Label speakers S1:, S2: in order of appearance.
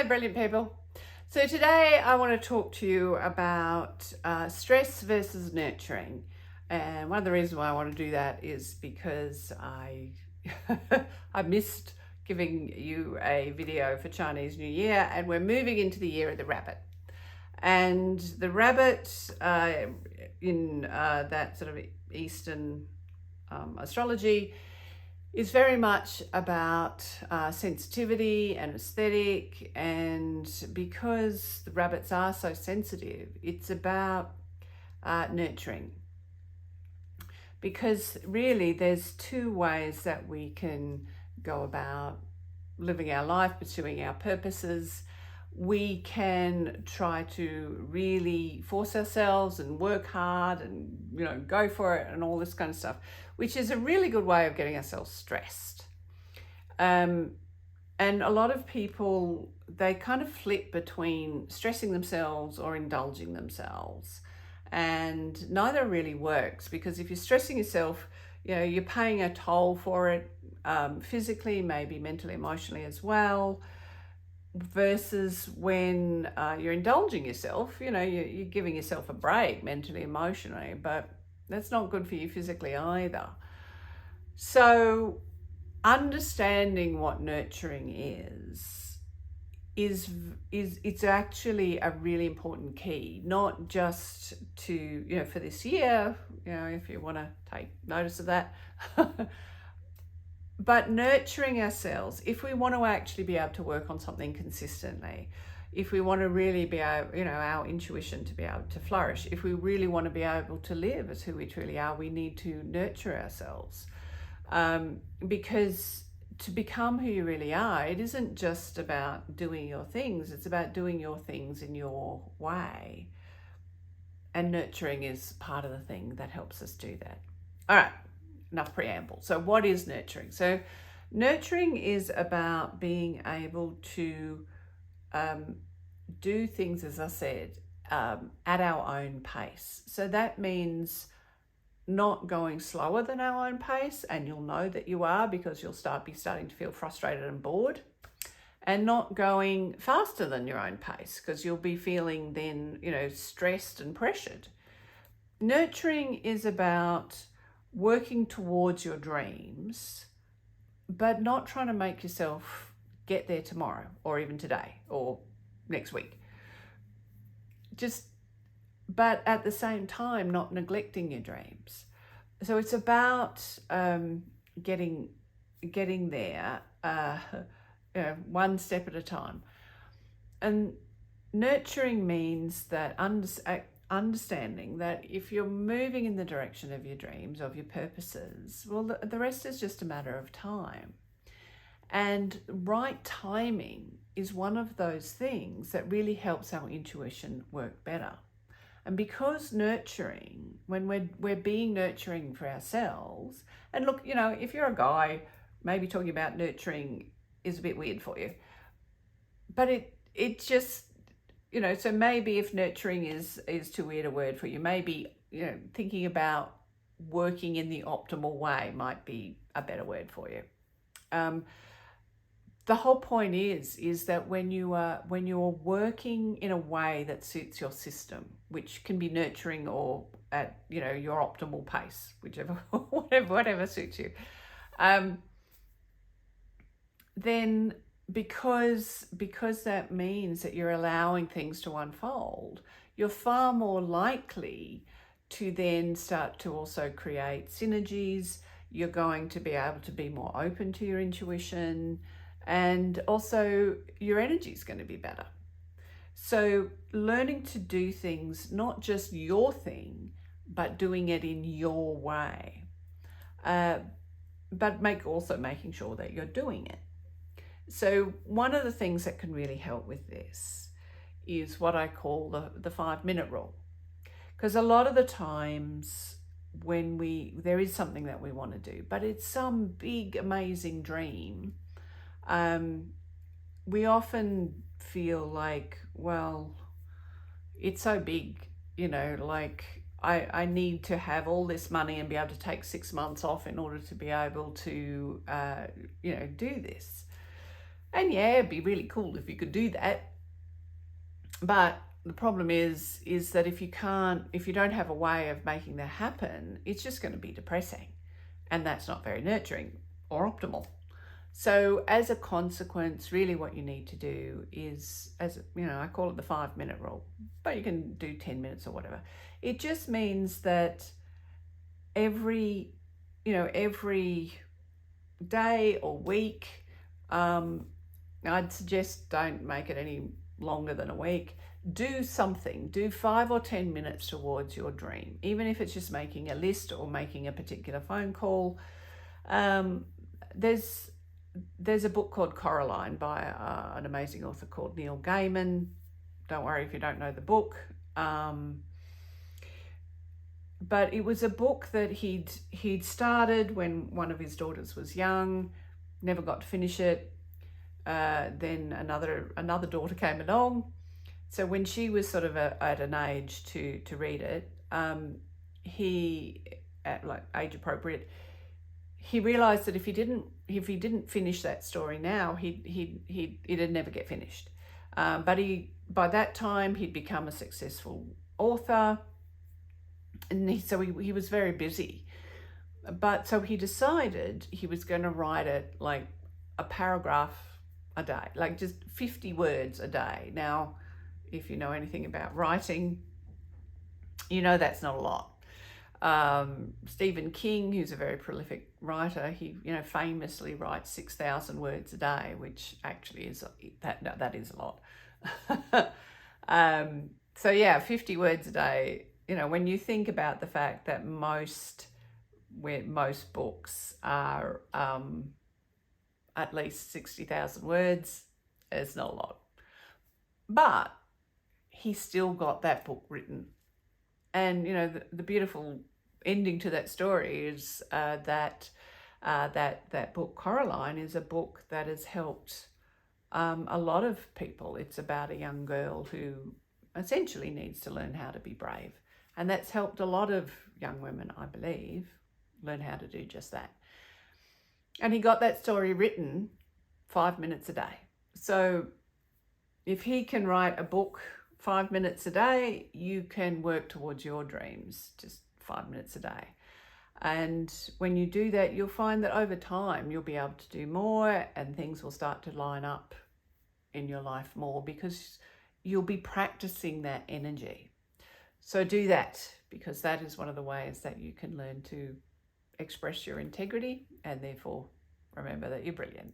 S1: brilliant people. So today I want to talk to you about stress versus nurturing. And one of the reasons why I want to do that is because I missed giving you a video for Chinese New Year, and we're moving into the year of the rabbit. And the rabbit in that sort of Eastern astrology is very much about sensitivity and aesthetic, and because the rabbits are so sensitive, it's about nurturing. Because really there's two ways that we can go about living our life, pursuing our purposes. We can try to really force ourselves and work hard and go for it and all this kind of stuff, which is a really good way of getting ourselves stressed. And a lot of people, they kind of flip between stressing themselves or indulging themselves, and neither really works, because if you're stressing yourself, you're paying a toll for it, physically, maybe mentally, emotionally as well. Versus when you're indulging yourself, you're giving yourself a break mentally, emotionally, but that's not good for you physically either. So understanding what nurturing is it's actually a really important key, not just to, for this year, if you want to take notice of that, but nurturing ourselves, if we want to actually be able to work on something consistently, if we want to really be able, our intuition to be able to flourish, if we really want to be able to live as who we truly are, we need to nurture ourselves. Because to become who you really are, it isn't just about doing your things, it's about doing your things in your way. And nurturing is part of the thing that helps us do that. All right. Enough preamble. So what is nurturing? So nurturing is about being able to do things, as I said, at our own pace. So that means not going slower than our own pace, and you'll know that you are because you'll starting to feel frustrated and bored, and not going faster than your own pace because you'll be feeling then, stressed and pressured. Nurturing is about working towards your dreams, but not trying to make yourself get there tomorrow or even today or next week. But at the same time, not neglecting your dreams. So it's about getting there, one step at a time. And nurturing means that understanding that if you're moving in the direction of your dreams, of your purposes, well, the rest is just a matter of time. And right timing is one of those things that really helps our intuition work better. And because nurturing, when we're being nurturing for ourselves, and look, if you're a guy, maybe talking about nurturing is a bit weird for you, but it just, so maybe if nurturing is too weird a word for you, maybe, thinking about working in the optimal way might be a better word for you. The whole point is that when you're working in a way that suits your system, which can be nurturing or at, your optimal pace, whichever, whatever suits you, then because that means that you're allowing things to unfold, you're far more likely to then start to also create synergies. You're going to be able to be more open to your intuition, and also your energy is going to be better. So learning to do things, not just your thing, but doing it in your way, but making sure that you're doing it. So one of the things that can really help with this is what I call the 5-minute rule. Because a lot of the times when there is something that we want to do, but it's some big, amazing dream, we often feel like, well, it's so big, like I need to have all this money and be able to take 6 months off in order to be able to, do this. And yeah, it'd be really cool if you could do that. But the problem is that if you don't have a way of making that happen, it's just going to be depressing. And that's not very nurturing or optimal. So as a consequence, really what you need to do is, as you know, I call it the 5-minute rule, but you can do 10 minutes or whatever. It just means that every day or week, I'd suggest don't make it any longer than a week. Do something, do 5 or 10 minutes towards your dream, even if it's just making a list or making a particular phone call. There's a book called Coraline by an amazing author called Neil Gaiman. Don't worry if you don't know the book. But it was a book that he'd started when one of his daughters was young, never got to finish it. Then another daughter came along. So when she was sort of at an age to read it, he, at like age appropriate, he realized that if he didn't finish that story now, it'd never get finished. But by that time he'd become a successful author, and so he was very busy. But so he decided he was going to write it like a paragraph a day, like just 50 words a day. Now, if you know anything about writing, you know that's not a lot. Stephen King, who's a very prolific writer, he famously writes 6,000 words a day, which actually is that is a lot. So yeah, 50 words a day. When you think about the fact that most books are at least 60,000 words, it's not a lot. But he still got that book written. And the beautiful ending to that story is that book Coraline is a book that has helped a lot of people. It's about a young girl who essentially needs to learn how to be brave, and that's helped a lot of young women, I believe, learn how to do just that. And he got that story written 5 minutes a day. So if he can write a book 5 minutes a day, you can work towards your dreams just 5 minutes a day. And when you do that, you'll find that over time you'll be able to do more, and things will start to line up in your life more because you'll be practicing that energy. So do that, because that is one of the ways that you can learn to express your integrity and therefore remember that you're brilliant.